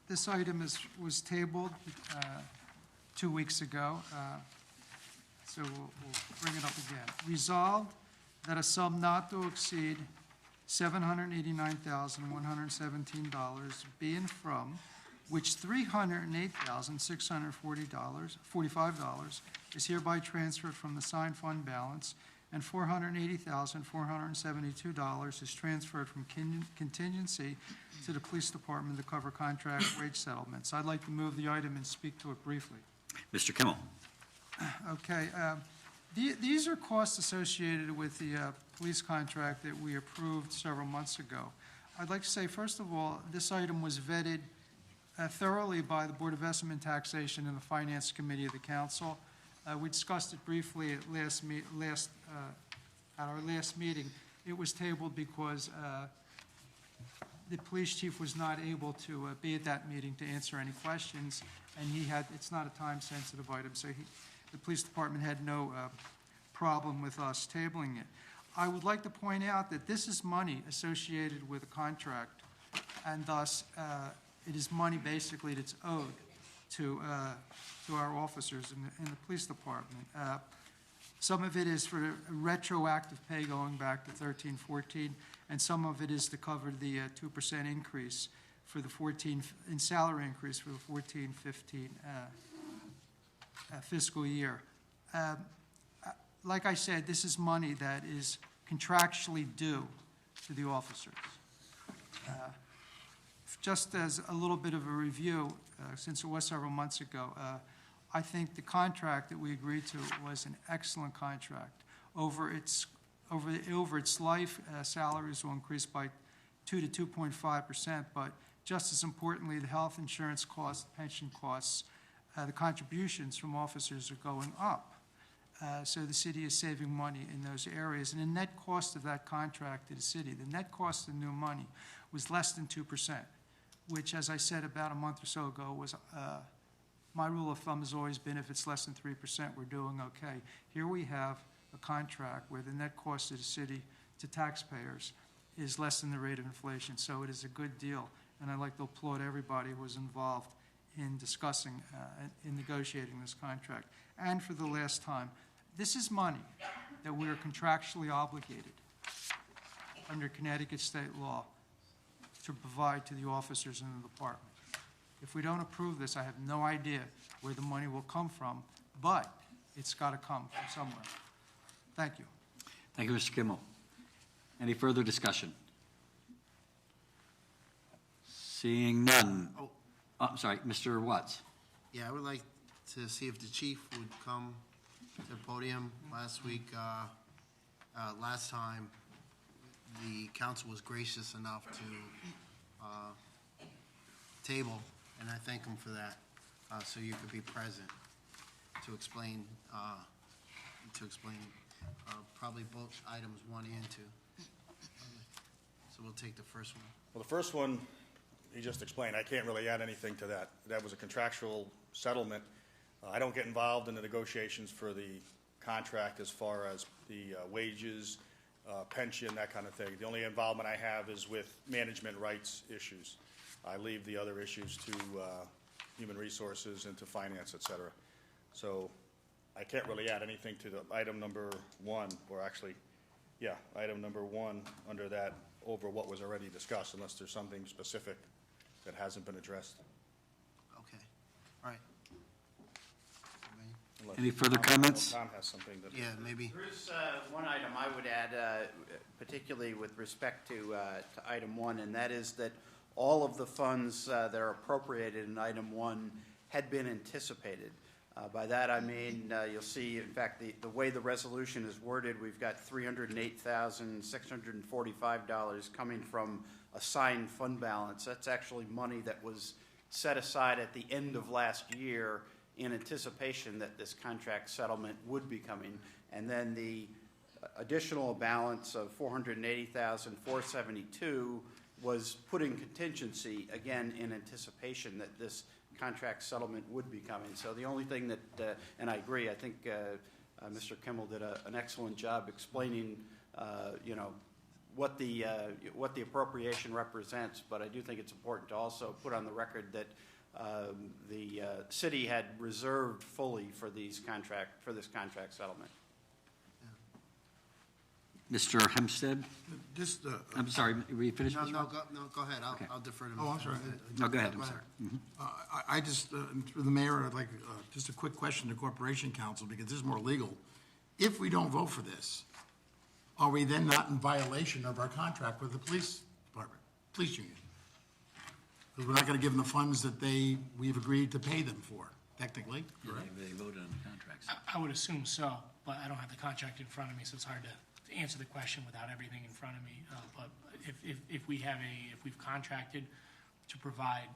This item was tabled 2 weeks ago, so we'll bring it up again. Resolved that a sum not to exceed $789,117 be and from which $308,645 is hereby transferred from the signed fund balance, and $480,472 is transferred from contingency to the police department to cover contract wage settlements. I'd like to move the item and speak to it briefly. Mr. Kimmel. Okay. These are costs associated with the police contract that we approved several months ago. I'd like to say, first of all, this item was vetted thoroughly by the Board of Estimate and Taxation and the Finance Committee of the Council. We discussed it briefly at our last meeting. It was tabled because the police chief was not able to be at that meeting to answer any questions, and it's not a time-sensitive item, so the police department had no problem with us tabling it. I would like to point out that this is money associated with a contract, and thus it is money basically that's owed to our officers in the police department. Some of it is for retroactive pay going back to 13-14, and some of it is to cover the 2% increase for the salary increase for the 14-15 fiscal year. Like I said, this is money that is contractually due to the officers. Just as a little bit of a review, since it was several months ago, I think the contract that we agreed to was an excellent contract. Over its life, salaries will increase by 2 to 2.5%, but just as importantly, the health insurance costs, pension costs, the contributions from officers are going up. So the city is saving money in those areas. And the net cost of that contract to the city, the net cost of new money, was less than 2%, which, as I said about a month or so ago, was my rule of thumb has always been if it's less than 3%, we're doing okay. Here we have a contract where the net cost of the city to taxpayers is less than the rate of inflation, so it is a good deal. And I'd like to applaud everybody who was involved in discussing, in negotiating this contract. And for the last time, this is money that we are contractually obligated under Connecticut state law to provide to the officers in the department. If we don't approve this, I have no idea where the money will come from, but it's got to come from somewhere. Thank you. Thank you, Mr. Kimmel. Any further discussion? Seeing none. I'm sorry, Mr. Watts. Yeah, I would like to see if the chief would come to the podium. Last time, the council was gracious enough to table, and I thank him for that, so you could be present to explain probably both items 1 and 2. So we'll take the first one. Well, the first one, he just explained. I can't really add anything to that. That was a contractual settlement. I don't get involved in the negotiations for the contract as far as the wages, pension, that kind of thing. The only involvement I have is with management rights issues. I leave the other issues to human resources and to finance, et cetera. So I can't really add anything to the item number 1, or actually, yeah, item number 1 under that over what was already discussed, unless there's something specific that hasn't been addressed. Okay. All right. Any further comments? Tom has something that. Yeah, maybe. There's one item I would add, particularly with respect to item 1, and that is that all of the funds that are appropriated in item 1 had been anticipated. By that I mean, you'll see, in fact, the way the resolution is worded, we've got $308,645 coming from assigned fund balance. That's actually money that was set aside at the end of last year in anticipation that this contract settlement would be coming. And then the additional balance of $480,472 was put in contingency, again, in anticipation that this contract settlement would be coming. So the only thing that, and I agree, I think Mr. Kimmel did an excellent job explaining, what the appropriation represents, but I do think it's important to also put on the record that the city had reserved fully for this contract settlement. Mr. Hempstead? Just, I'm sorry, were you finished? No, Mr. no, Watts? go ahead. Okay. I'll defer to Mr. Oh, I'm sorry. No, go ahead, I'm Go sorry. I just, through the mayor, I'd like, just a quick question to Corporation Council, because this is more legal. If we don't vote for this, are we then not in violation of our contract with the police department, police union? Because we're not gonna give them the funds that we've agreed to pay them for, technically, correct? They voted on the contracts. I would assume so, but I don't have the contract in front of me, so it's hard to answer the question without everything in front of me. But if we've contracted to provide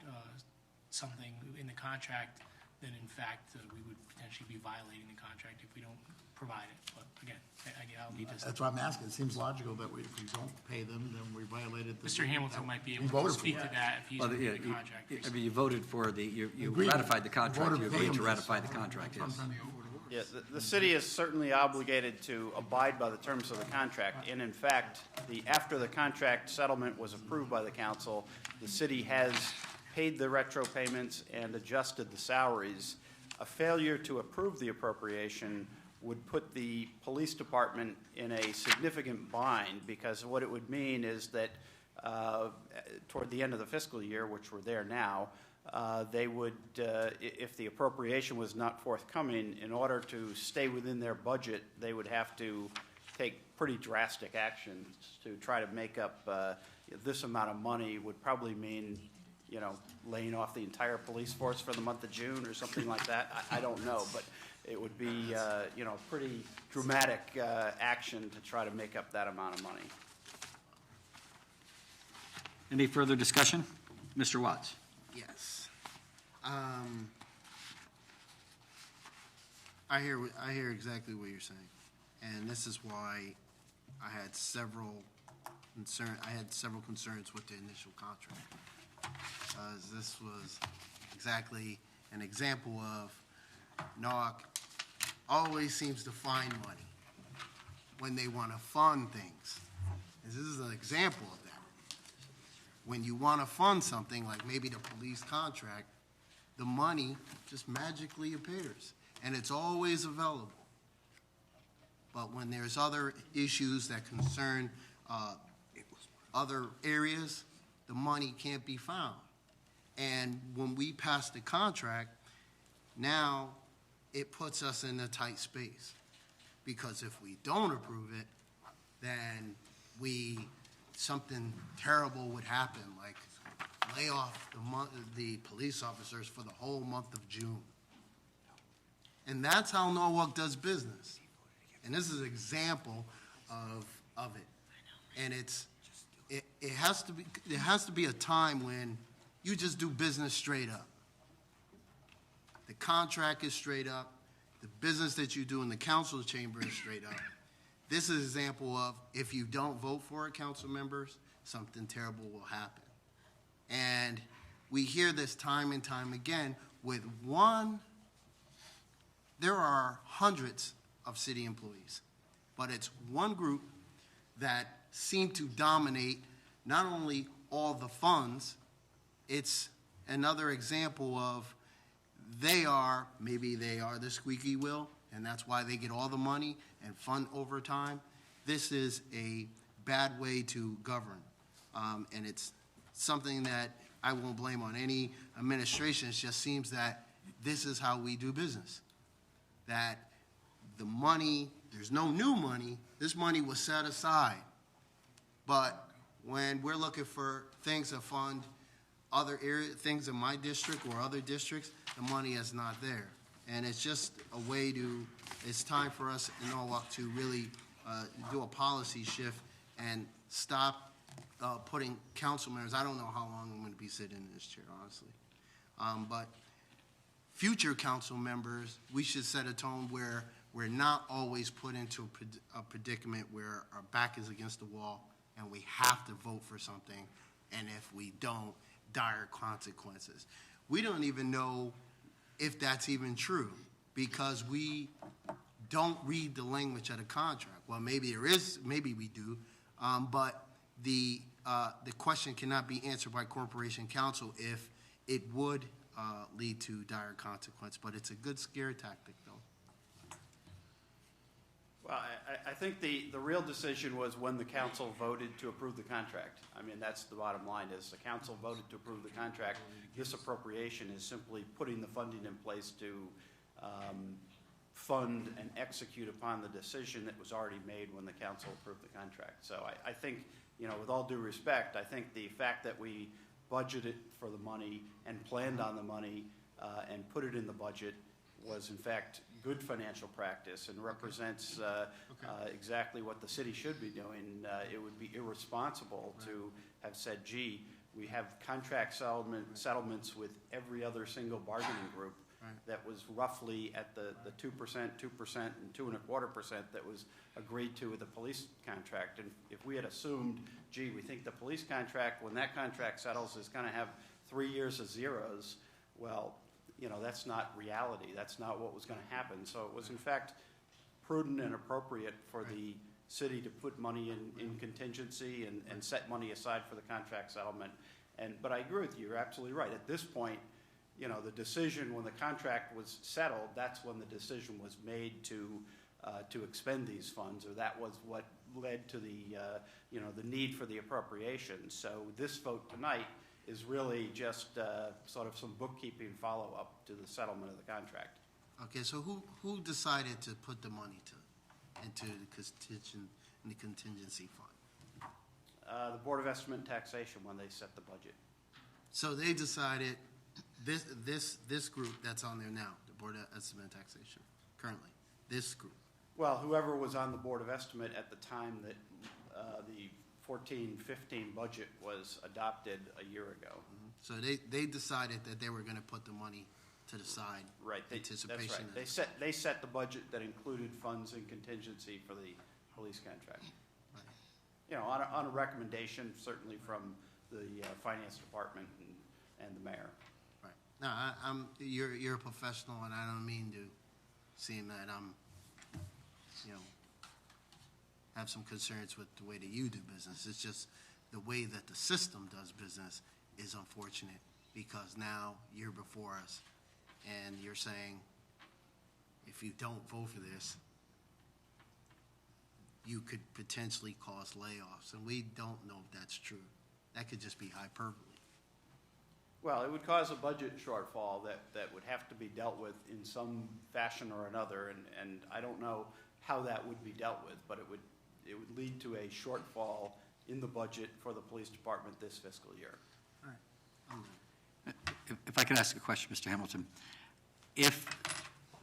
something in the contract, then in fact, we would potentially be violating the contract if we don't provide it. But again, I'll need to. That's why I'm asking. It seems logical that if we don't pay them, then we violated the. Mr. Hamilton might be We able to voted for speak it. to that if he's Well, yeah, reviewing the contract. I mean, you voted for you Agreed. ratified the contract, Voted you to pay agreed to them. ratify the contract, yes. Yeah, the city is certainly obligated to abide by the terms of the contract, and in fact, after the contract settlement was approved by the council, the city has paid the retro payments and adjusted the salaries. A failure to approve the appropriation would put the police department in a significant bind, because what it would mean is that toward the end of the fiscal year, which we're there now, they would, if the appropriation was not forthcoming, in order to stay within their budget, they would have to take pretty drastic actions to try to make up this amount of money. Would probably mean, laying off the entire police force for the month of June or something like that. I don't know, but it would be, pretty dramatic action to try to make up that amount of money. Any further discussion? Mr. Watts? Yes. I hear exactly what you're saying, and this is why I had several concerns with the initial contract. This was exactly an example of NOAC always seems to find money when they want to fund things. This is an example of that. When you want to fund something, like maybe the police contract, the money just magically appears, and it's always available. But when there's other issues that concern other areas, the money can't be found. And when we pass the contract, now it puts us in a tight space. Because if we don't approve it, then something terrible would happen, like lay off the police officers for the whole month of June. And that's how Norwalk does business. And this is an example of it. And it has to be a time when you just do business straight up. The contract is straight up. The business that you do in the council chamber is straight up. This is an example of, if you don't vote for it, council members, something terrible will happen. And we hear this time and time again with there are hundreds of city employees, but it's one group that seem to dominate not only all the funds, it's another example of maybe they are the squeaky wheel, and that's why they get all the money and fund overtime. This is a bad way to govern, and it's something that I won't blame on any administration. It just seems that this is how we do business, that the money, there's no new money, this money was set aside. But when we're looking for things to fund other things in my district or other districts, the money is not there. And it's just a way it's time for us in Norwalk to really do a policy shift and stop putting council members, I don't know how long I'm going to be sitting in this chair, honestly. But future council members, we should set a tone where we're not always put into a predicament where our back is against the wall and we have to vote for something, and if we don't, dire consequences. We don't even know if that's even true, because we don't read the language of the contract. Well, maybe there is, maybe we do, but the question cannot be answered by Corporation Counsel if it would lead to dire consequence, but it's a good scare tactic, though. Well, I think the real decision was when the council voted to approve the contract. I mean, that's the bottom line, is the council voted to approve the contract. This appropriation is simply putting the funding in place to fund and execute upon the decision that was already made when the council approved the contract. So I think, you know, with all due respect, I think the fact that we budgeted for the money and planned on the money and put it in the budget was in fact good financial practice and represents exactly what the city should be doing. It would be irresponsible to have said, gee, we have contract settlements with every other single bargaining group that was roughly at the 2%, 2%, and 2.25% that was agreed to with the police contract. And if we had assumed, gee, we think the police contract, when that contract settles, is going to have 3 years of zeros, well, you know, that's not reality. That's not what was going to happen. So it was, in fact, prudent and appropriate for the city to put money in contingency and set money aside for the contract settlement. But I agree with you. You're absolutely right. At this point, you know, the decision when the contract was settled, that's when the decision was made to expend these funds, or that was what led to the, you know, the need for the appropriation. So this vote tonight is really just sort of some bookkeeping follow-up to the settlement of the contract. Okay, so who decided to put the money into the contingency fund? The Board of Estimate and Taxation, when they set the budget. So they decided, this group that's on there now, the Board of Estimate and Taxation, currently, this group. Well, whoever was on the Board of Estimate at the time that the 14-15 budget was adopted a year ago. So they decided that they were going to put the money to the side. Right, Anticipation. that's right. They set the budget that included funds and contingency for the police contract. Right. You know, on a recommendation certainly from the finance department and the mayor. Right. No, you're a professional, and I don't mean to seem that I'm, you know, have some concerns with the way that you do business. It's just the way that the system does business is unfortunate, because now you're before us and you're saying, if you don't vote for this, you could potentially cause layoffs, and we don't know if that's true. That could just be hyperbole. Well, it would cause a budget shortfall that would have to be dealt with in some fashion or another, and I don't know how that would be dealt with, but it would lead to a shortfall in the budget for the police department this fiscal year. All right. If I could ask a question, Mr. Hamilton. If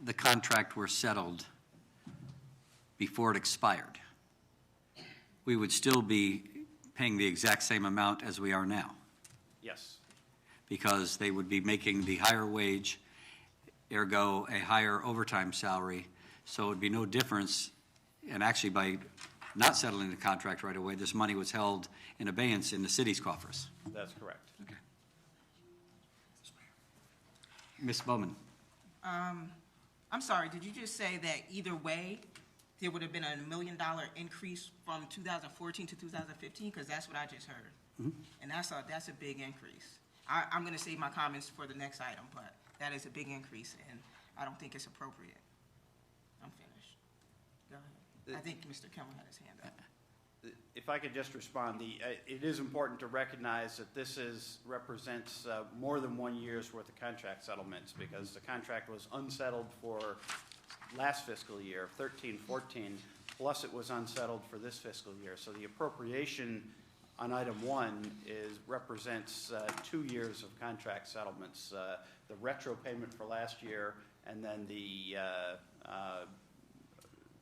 the contract were settled before it expired, we would still be paying the exact same amount as we are now, Yes. because they would be making the higher wage, ergo a higher overtime salary. So it would be no difference. And actually, by not settling the contract right away, this money was held in abeyance in the city's coffers. That's correct. Okay. Ms. Bowman. I'm sorry, did you just say that either way, there would have been $1 million increase from 2014 to 2015? Because that's what I just heard. Mm-hmm. And that's a big increase. I'm going to save my comments for the next item, but that is a big increase, and I don't think it's appropriate. I'm finished. Go ahead. I think Mr. Kimmel had his hand up. If I could just respond, it is important to recognize that this represents more than 1 year's worth of contract settlements, because the contract was unsettled for last fiscal year, 13-14, plus it was unsettled for this fiscal year. So the appropriation on item 1 represents 2 years of contract settlements, the retro payment for last year, and then the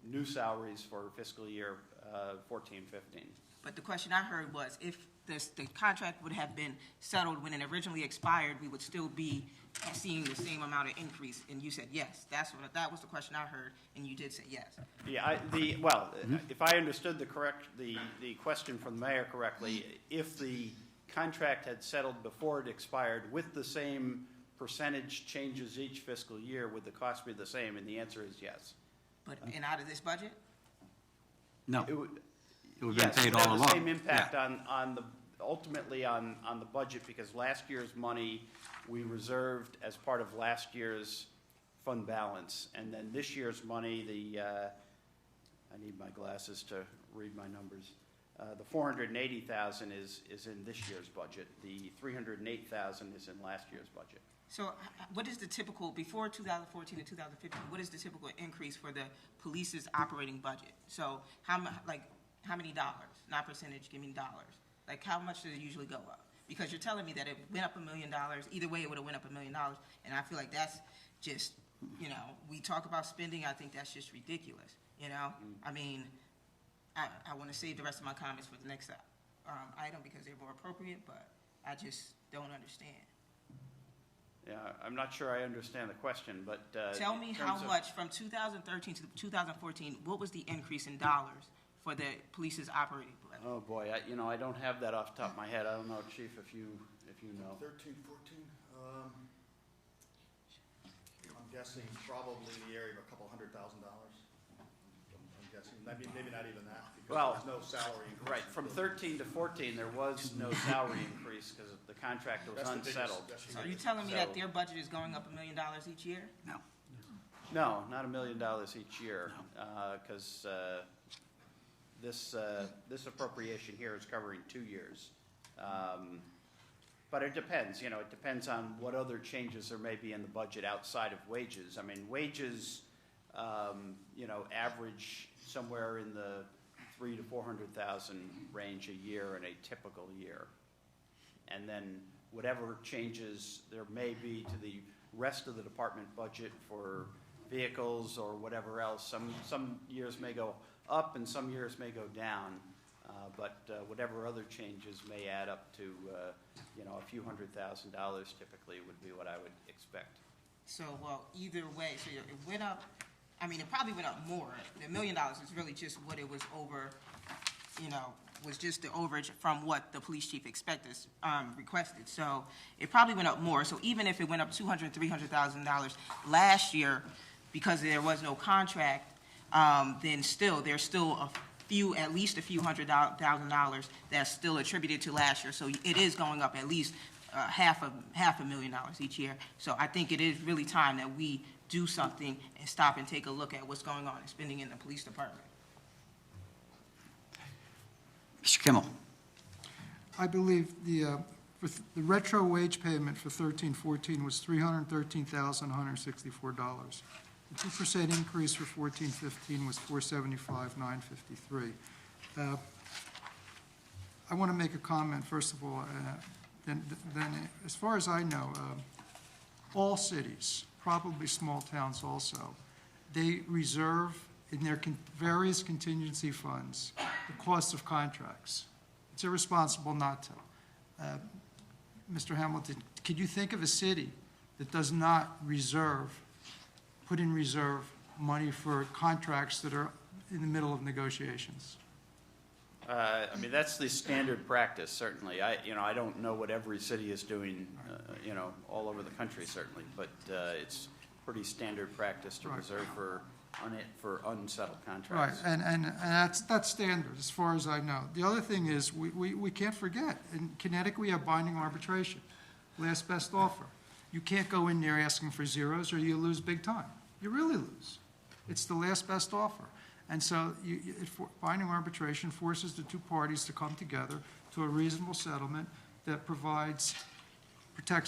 new salaries for fiscal year 14-15. But the question I heard was, if the contract would have been settled when it originally expired, we would still be seeing the same amount of increase. And you said yes. That was the question I heard, and you did say yes. Yeah, if I understood the question from the mayor correctly, if the contract had settled before it expired with the same percentage changes each fiscal year, would the cost be the same? And the answer is yes. But and out of this budget? No. It would have Yes, been it paid would all have along. the same impact Yeah. on the, ultimately on the budget, because last year's money, we reserved as part of last year's fund balance. And then this year's money, I need my glasses to read my numbers. The 480,000 is in this year's budget. The 308,000 is in last year's budget. So what is the typical, before 2014 to 2015, what is the typical increase for the police's operating budget? So how many dollars? Not percentage, give me dollars. Like, how much does it usually go up? Because you're telling me that it went up $1 million. Either way, it would have went up $1 million. And I feel like that's just, you know, we talk about spending, I think that's just ridiculous, you know? I mean, I want to save the rest of my comments for the next item because they're more appropriate, but I just don't understand. Yeah, I'm not sure I understand the question, but. Tell in me terms how of- much from 2013 to 2014, what was the increase in dollars for the police's operating budget? Oh, boy, I don't have that off the top of my head. I don't know, Chief, if you know. 13, 14, I'm guessing probably in the area of $200,000. I'm guessing, maybe not even that, Well, because there's no salary increase. Right, from 13 to 14, there was no salary increase because the contract was That's the biggest- unsettled. that's the So are you biggest. telling me that So- their budget is going up $1 million each year? No. No, not $1 million each year, because this appropriation here is covering 2 years. But it depends, it depends on what other changes there may be in the budget outside of wages. I mean, wages, average somewhere in the $300,000 to $400,000 range a year in a typical year. And then whatever changes there may be to the rest of the department budget for vehicles or whatever else, some years may go up and some years may go down. But whatever other changes may add up to, a few $100,000 typically would be what I would expect. So, well, either way, so it went up, I mean, it probably went up more. The $1 million is really just what it was over, was just the overage from what the police chief requested. So it probably went up more. So even if it went up $200,000, $300,000 last year, because there was no contract, then still, there's still at least a few $100,000 that's still attributed to last year. So it is going up at least $500,000 each year. So I think it is really time that we do something and stop and take a look at what's going on in spending in the police department. Mr. Kimmel. I believe the retro wage payment for 13-14 was $313,164. The 2% increase for 14-15 was $475,953. I want to make a comment, first of all. Then, as far as I know, all cities, probably small towns also, they reserve in their various contingency funds the cost of contracts. It's irresponsible not to. Mr. Hamilton, could you think of a city that does not put in reserve money for contracts that are in the middle of negotiations? That's the standard practice, certainly. I don't know what every city is doing, all over the country, certainly, but it's pretty standard practice to Right. reserve for unsettled Right, contracts. and that's standard, as far as I know. The other thing is, we can't forget, in Connecticut, we have binding arbitration, last best offer. You can't go in there asking for zeros, or you lose big time. You really lose. It's the last best offer. And so binding arbitration forces the two parties to come together to a reasonable settlement that protects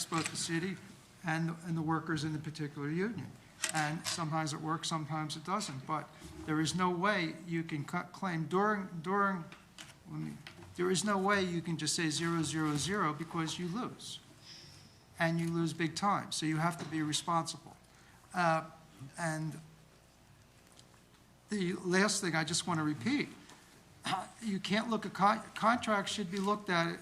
both the city and the workers in the particular union. And sometimes it works, sometimes it doesn't. But there is no way you can claim there is no way you can just say 0, 0, 0 because you lose. And you lose big time. So you have to be responsible. And the last thing I just want to repeat, you can't look at contracts should be looked at,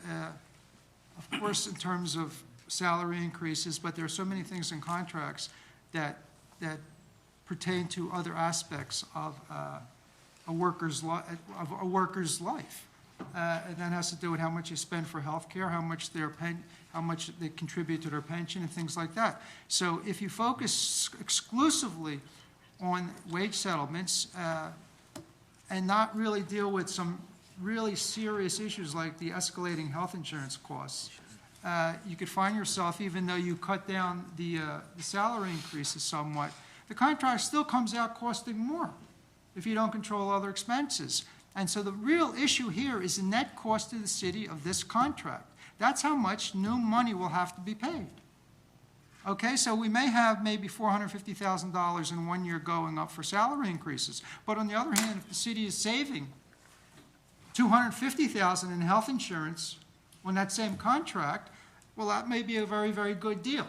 of course, in terms of salary increases, but there are so many things in contracts that pertain to other aspects of a worker's life. And that has to do with how much you spend for health care, how much they contribute to their pension, and things like that. So if you focus exclusively on wage settlements and not really deal with some really serious issues like the escalating health insurance costs, you could find yourself, even though you cut down the salary increases somewhat, the contract still comes out costing more if you don't control other expenses. And so the real issue here is the net cost to the city of this contract. That's how much new money will have to be paid. Okay, so we may have maybe $450,000 in 1 year going up for salary increases. But on the other hand, if the city is saving $250,000 in health insurance on that same contract, well, that may be a very, very good deal.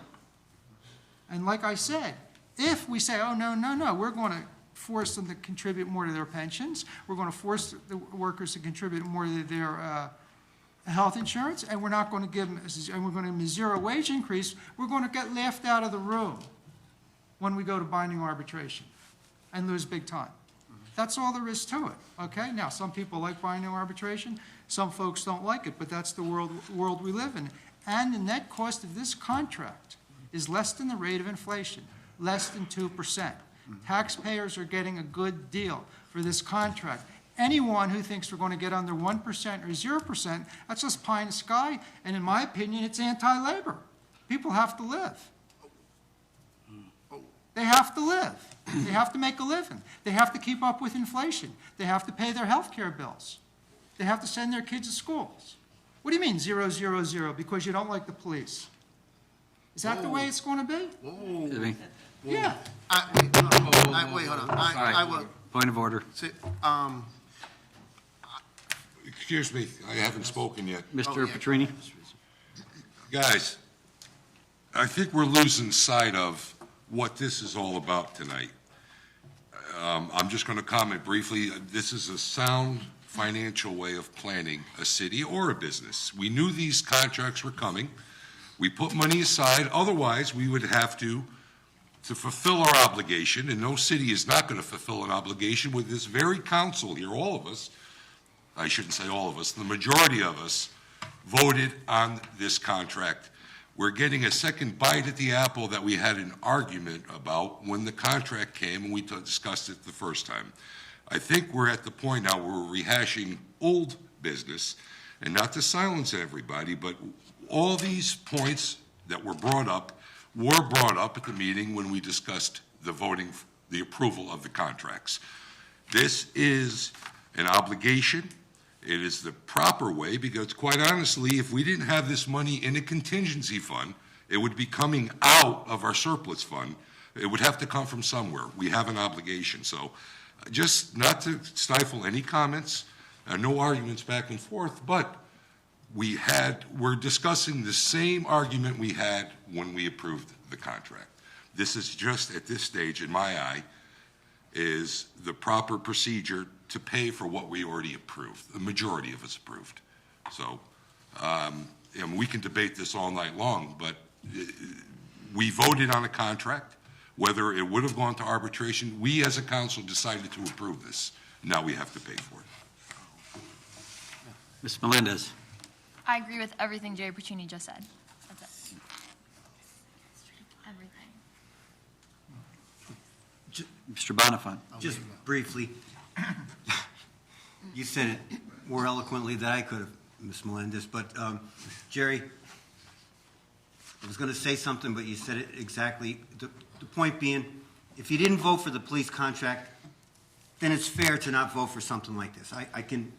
And like I said, if we say, oh, no, we're going to force them to contribute more to their pensions, we're going to force the workers to contribute more to their health insurance, and we're not going to give them, and we're going to give them a zero wage increase, we're going to get laughed out of the room when we go to binding arbitration and lose big time. That's all there is to it, okay? Now, some people like binding arbitration, some folks don't like it, but that's the world we live in. And the net cost of this contract is less than the rate of inflation, less than 2%. Taxpayers are getting a good deal for this contract. Anyone who thinks we're going to get under 1% or 0%, that's just pie in the sky, and in my opinion, it's anti-labor. People have to live. They have to live. They have to make a living. They have to keep up with inflation. They have to pay their health care bills. They have to send their kids to schools. What do you mean 0, 0, 0? Because you don't like the police? Is that the way it's going to be? Whoa. Yeah. Wait, hold on. I will. Point of order. Say, Excuse me, I haven't spoken yet. Mr. Petrini? Guys, I think we're losing sight of what this is all about tonight. I'm just going to comment briefly. This is a sound financial way of planning a city or a business. We knew these contracts were coming. We put money aside. Otherwise, we would have to fulfill our obligation, and no city is not going to fulfill an obligation with this very council here, all of us, I shouldn't say all of us, the majority of us voted on this contract. We're getting a second bite at the apple that we had an argument about when the contract came and we discussed it the first time. I think we're at the point now where we're rehashing old business, and not to silence everybody, but all these points that were brought up at the meeting when we discussed the approval of the contracts. This is an obligation. It is the proper way, because quite honestly, if we didn't have this money in a contingency fund, it would be coming out of our surplus fund. It would have to come from somewhere. We have an obligation. So just not to stifle any comments, no arguments back and forth, but we're discussing the same argument we had when we approved the contract. This is just, at this stage, in my eye, is the proper procedure to pay for what we already approved, the majority of us approved. So, and we can debate this all night long, but we voted on a contract. Whether it would have gone to arbitration, we as a council decided to approve this. Now we have to pay for it. Ms. Melendez? I agree with everything Jerry Puccini just said. That's it. Everything. Mr. Bonifant? Just briefly, you said it more eloquently than I could have, Ms. Melendez, but Jerry, I was going to say something, but you said it exactly. The point being, if you didn't vote for the police contract, then it's fair to not vote for something like this. I can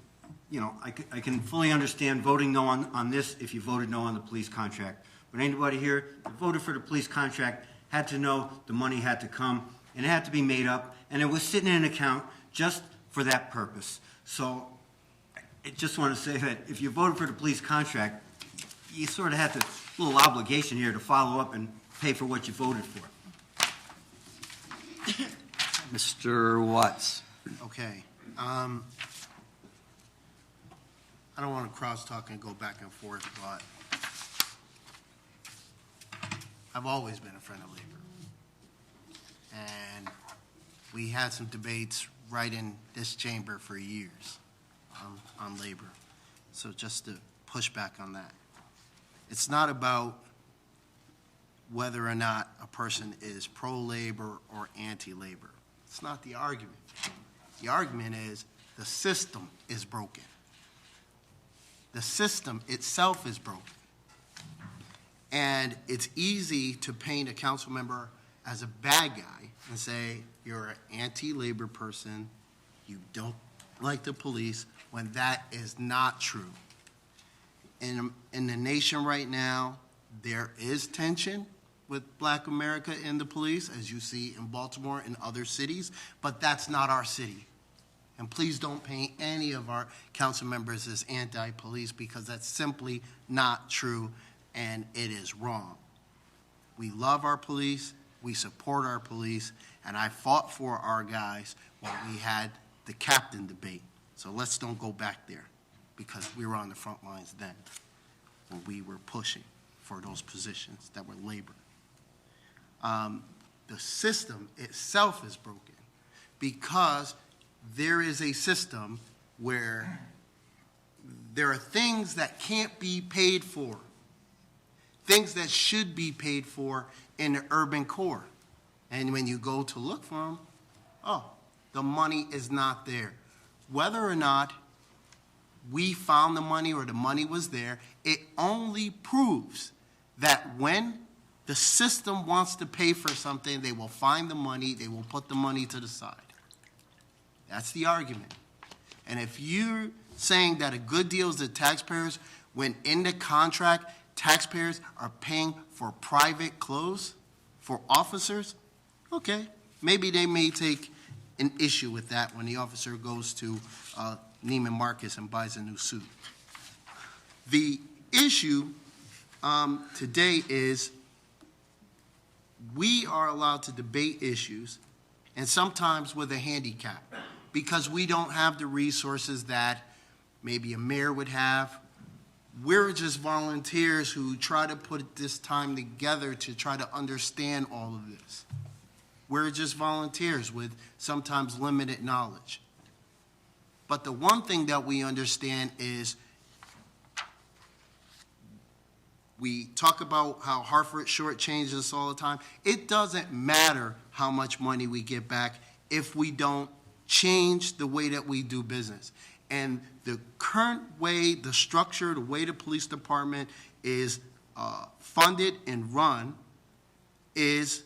fully understand voting no on this if you voted no on the police contract. But anybody here that voted for the police contract had to know the money had to come, and it had to be made up, and it was sitting in an account just for that purpose. So I just want to say that if you voted for the police contract, you sort of had the little obligation here to follow up and pay for what you voted for. Mr. Watts? okay. I don't want to crosstalk and go back and forth, but I've always been a friend of labor. And we had some debates right in this chamber for years on labor. So just to push back on that. It's not about whether or not a person is pro-labor or anti-labor. It's not the argument. The argument is the system is broken. The system itself is broken. And it's easy to paint a council member as a bad guy and say, you're an anti-labor person, you don't like the police, when that is not true. In the nation right now, there is tension with Black America and the police, as you see in Baltimore and other cities, but that's not our city. And please don't paint any of our council members as anti-police, because that's simply not true, and it is wrong. We love our police, we support our police, and I fought for our guys when we had the captain debate. So let's don't go back there, because we were on the front lines then when we were pushing for those positions that were labor. The system itself is broken because there is a system where there are things that can't be paid for, things that should be paid for in the urban core. And when you go to look for them, oh, the money is not there. Whether or not we found the money or the money was there, it only proves that when the system wants to pay for something, they will find the money, they will put the money to the side. That's the argument. And if you're saying that a good deal is the taxpayers, when in the contract, taxpayers are paying for private clothes for officers, okay, maybe they may take an issue with that when the officer goes to Neiman Marcus and buys a new suit. The issue today is we are allowed to debate issues, and sometimes with a handicap, because we don't have the resources that maybe a mayor would have. We're just volunteers who try to put this time together to try to understand all of this. We're just volunteers with sometimes limited knowledge. But the one thing that we understand is we talk about how Hartford shortchanges us all the time. It doesn't matter how much money we get back if we don't change the way that we do business. And the current way, the structure, the way the police department is funded and run is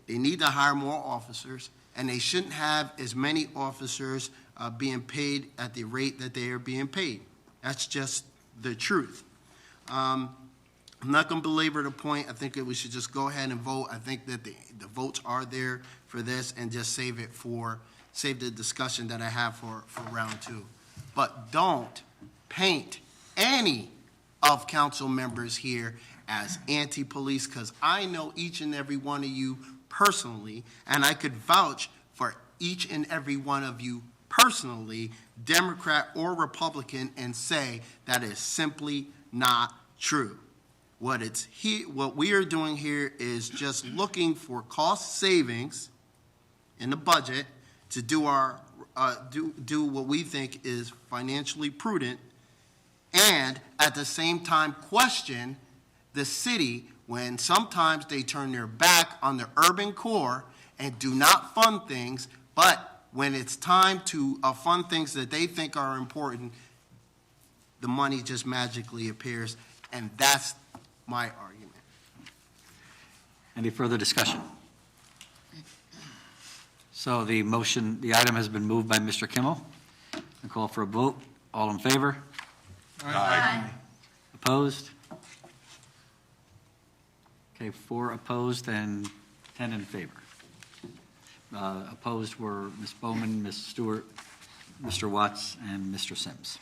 they need to hire more officers, and they shouldn't have as many officers being paid at the rate that they are being paid. That's just the truth. I'm not going to belabor the point. I think that we should just go ahead and vote. I think that the votes are there for this, and just save the discussion that I have for round two. But don't paint any of council members here as anti-police, because I know each and every one of you personally, and I could vouch for each and every one of you personally, Democrat or Republican, and say that is simply not true. What we are doing here is just looking for cost savings in the budget to do what we think is financially prudent, and at the same time question the city when sometimes they turn their back on the urban core and do not fund things, but when it's time to fund things that they think are important, the money just magically appears, and that's my argument. Any further discussion? So the item has been moved by Mr. Kimmel. I call for a vote. All in favor? Aye. Opposed? Okay, 4 opposed and 10 in favor. Opposed were Ms. Bowman, Ms. Stewart, Mr. Watts, and Mr. Sims.